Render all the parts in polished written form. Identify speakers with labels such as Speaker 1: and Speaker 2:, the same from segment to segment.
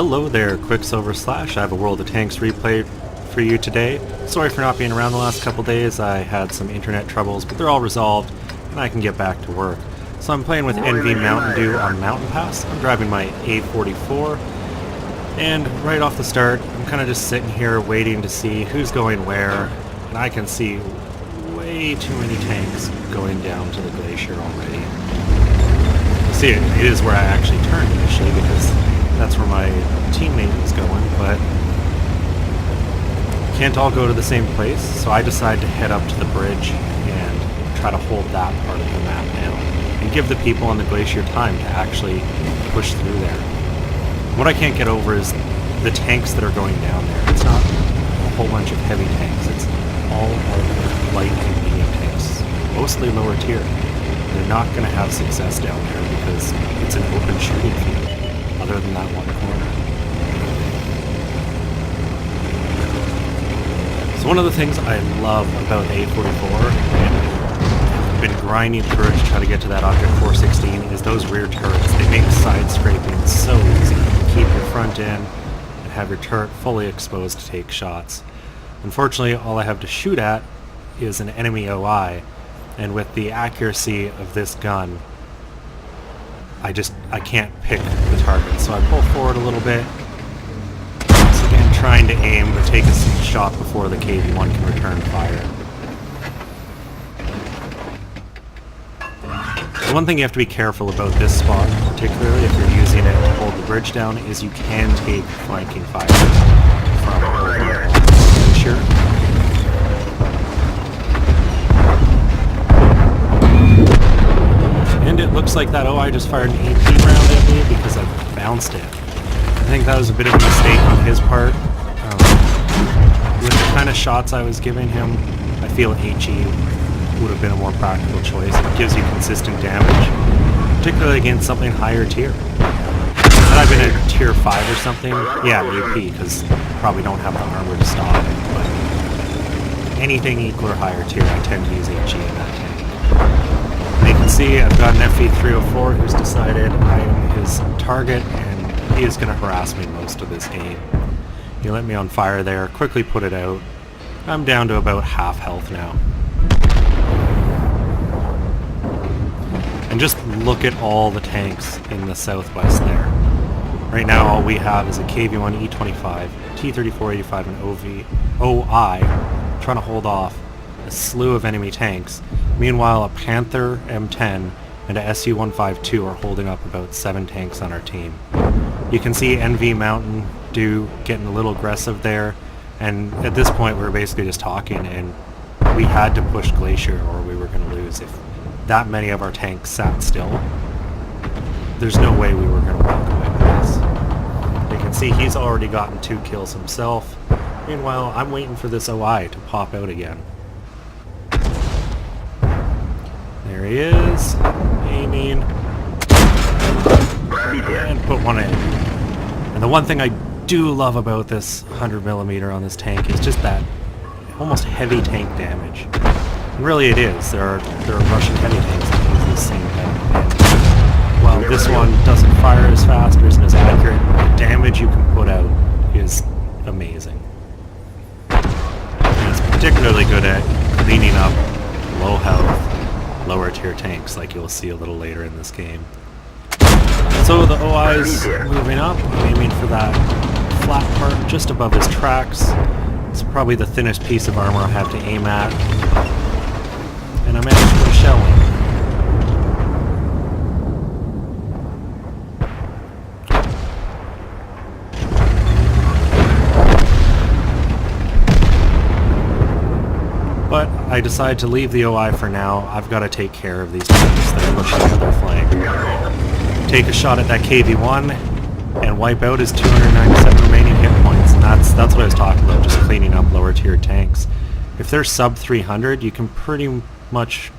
Speaker 1: Hello there, Qckslvrslash. I have a World of Tanks replay for you today. Sorry for not being around the last couple days. I had some internet troubles, but they're all resolved, and I can get back to work. So I'm playing with NVMountainDew on Mountain Pass. I'm driving my A-44, and right off the start, I'm kind of just sitting here waiting to see who's going where, and I can see way too many tanks going down to the glacier already. You see, it is where I actually turned initially, because that's where my teammate is going, but can't all go to the same place, so I decided to head up to the bridge and try to hold that part of the map now, and give the people on the glacier time to actually push through there. What I can't get over is the tanks that are going down there. It's not a whole bunch of heavy tanks, it's all of light and medium tanks, mostly lower tier. They're not going to have success down there because it's an open shooting field, other than that one corner. So one of the things I love about the A-44, and I've been grinding through it to try to get to that Object 416, is those rear turrets. They make side scraping so easy. You can keep your front in and have your turret fully exposed to take shots. Unfortunately, all I have to shoot at is an enemy OI, and with the accuracy of this gun, I can't pick the target. So I pull forward a little bit, once again trying to aim, but take a shot before the KV-1 can return fire. The one thing you have to be careful about this spot, particularly if you're using it to hold the bridge down, is you can take flanking fire from over the glacier. And it looks like that OI just fired an AP round at me because I bounced it. I think that was a bit of a mistake on his part. With the kind of shots I was giving him, I feel HE would have been a more practical choice. It gives you consistent damage, particularly against something higher tier. Had I been a tier 5 or something, yeah, AP, because I probably don't have the armor to stop it, but anything equal or higher tier, I tend to use HE in that tank. You can see I've got an FE-304 who's decided I am his target, and he is going to harass me most of this game. He lit me on fire there, quickly put it out. I'm down to about half health now. And just look at all the tanks in the southwest there. Right now all we have is a KV-1 E25, T-34-85 and OI trying to hold off a slew of enemy tanks. Meanwhile, a Panther M10 and a SU-152 are holding up about 7 tanks on our team. You can see NVMountainDew getting a little aggressive there, and at this point we were basically just talking, and we had to push Glacier or we were going to lose. If that many of our tanks sat still, there's no way we were going to walk away with this. You can see he's already gotten 2 kills himself. Meanwhile, I'm waiting for this OI to pop out again. There he is, aiming, and put one in. And the one thing I do love about this 100mm on this tank is just that almost heavy tank damage. And really it is. There are Russian heavy tanks that use this same type of damage. While this one doesn't fire as fast or isn't as accurate, the damage you can put out is amazing. And it's particularly good at cleaning up low health, lower tier tanks, like you'll see a little later in this game. So the OI's moving up, I'm aiming for that flat part just above his tracks. It's probably the thinnest piece of armor I have to aim at. And I managed to put a shell in. But I decide to leave the OI for now. I've got to take care of these tanks that are pushing to their flank. Take a shot at that KV-1 and wipe out his 297 remaining hit points. And that's what I was talking about, just cleaning up lower tier tanks. If they're sub 300, you can pretty much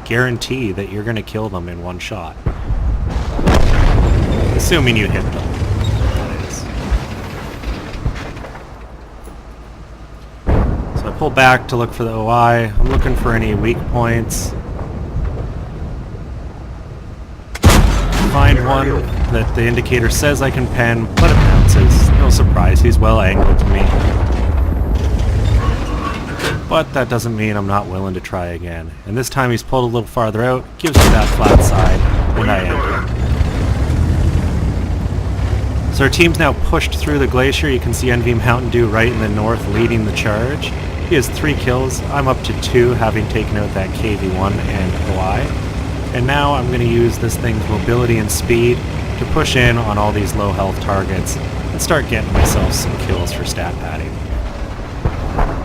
Speaker 1: guarantee that you're going to kill them in one shot. Assuming you hit them. Pull back to look for the OI. I'm looking for any weak points. find one that the indicator says I can pen, but it bounces. No surprise, he's well angled to me. But that doesn't mean I'm not willing to try again. And this time he's pulled a little farther out, gives me that flat side, and I enter. So our team's now pushed through the glacier. You can see NVMountainDew right in the north leading the charge. He has 3 kills. I'm up to 2, having taken out that KV-1 and OI. And now I'm going to use this thing's mobility and speed to push in on all these low health targets and start getting myself some kills for stat padding.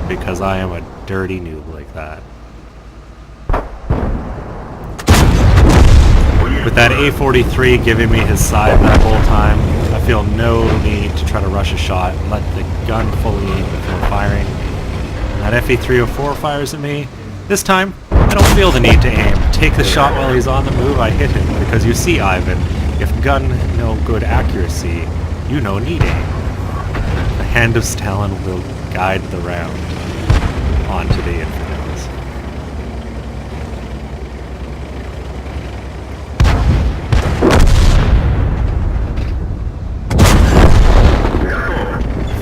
Speaker 1: Because I am a dirty noob like that. With that A-44 giving me his side that whole time, I feel no need to try to rush a shot and let the gun fully aim before firing. And that FE-304 fires at me. This time, I don't feel the need to aim. Take the shot while he's on the move, I hit him. Because you see, Ivan, if gun no good accuracy, you no need aim. The hand of Stalin will guide the round onto the infidels.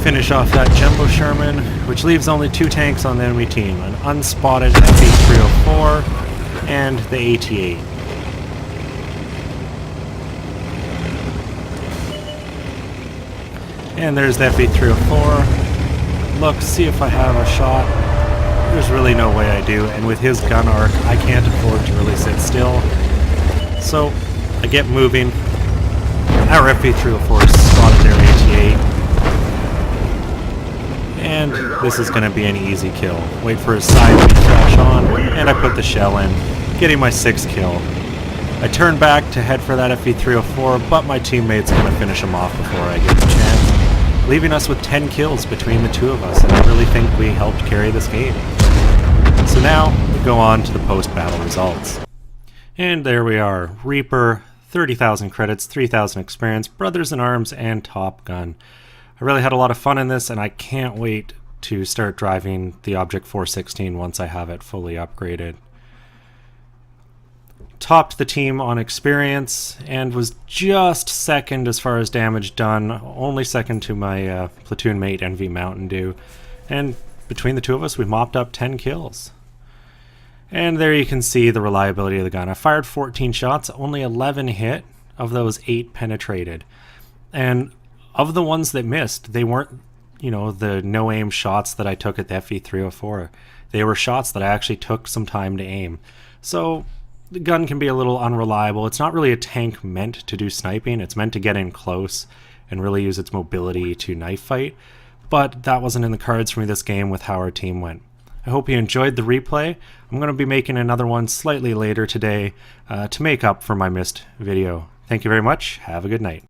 Speaker 1: Finish off that Jumbo Sherman, which leaves only 2 tanks on the enemy team, an unspotted FE-304 and the AT-8. And there's the FE-304. Look, see if I have a shot. There's really no way I do, and with his gun arc, I can't afford to really sit still. So, I get moving. Our FE-304 spotted their AT-8. And this is going to be an easy kill. Wait for his side to flash on, and I put the shell in, getting my 6th kill. I turn back to head for that FE-304, but my teammate's going to finish him off before I get the chance, leaving us with 10 kills between the 2 of us, and I really think we helped carry this game. So now, we go on to the post-battle results. And there we are. Reaper, 30,000 credits, 3,000 experience, Brothers in Arms, and Top Gun. I really had a lot of fun in this, and I can't wait to start driving the Object 416 once I have it fully upgraded. Topped the team on experience, and was just second as far as damage done, only second to my platoon mate NVMountainDew. And between the 2 of us, we mopped up 10 kills. And there you can see the reliability of the gun. I fired 14 shots, only 11 hit, of those 8 penetrated. And of the ones that missed, they weren't, you know, the no-aim shots that I took at the FE-304. They were shots that I actually took some time to aim. So the gun can be a little unreliable. It's not really a tank meant to do sniping. It's meant to get in close and really use its mobility to knife fight. But that wasn't in the cards for me this game with how our team went. I hope you enjoyed the replay. I'm going to be making another one slightly later today to make up for my missed video. Thank you very much. Have a good night.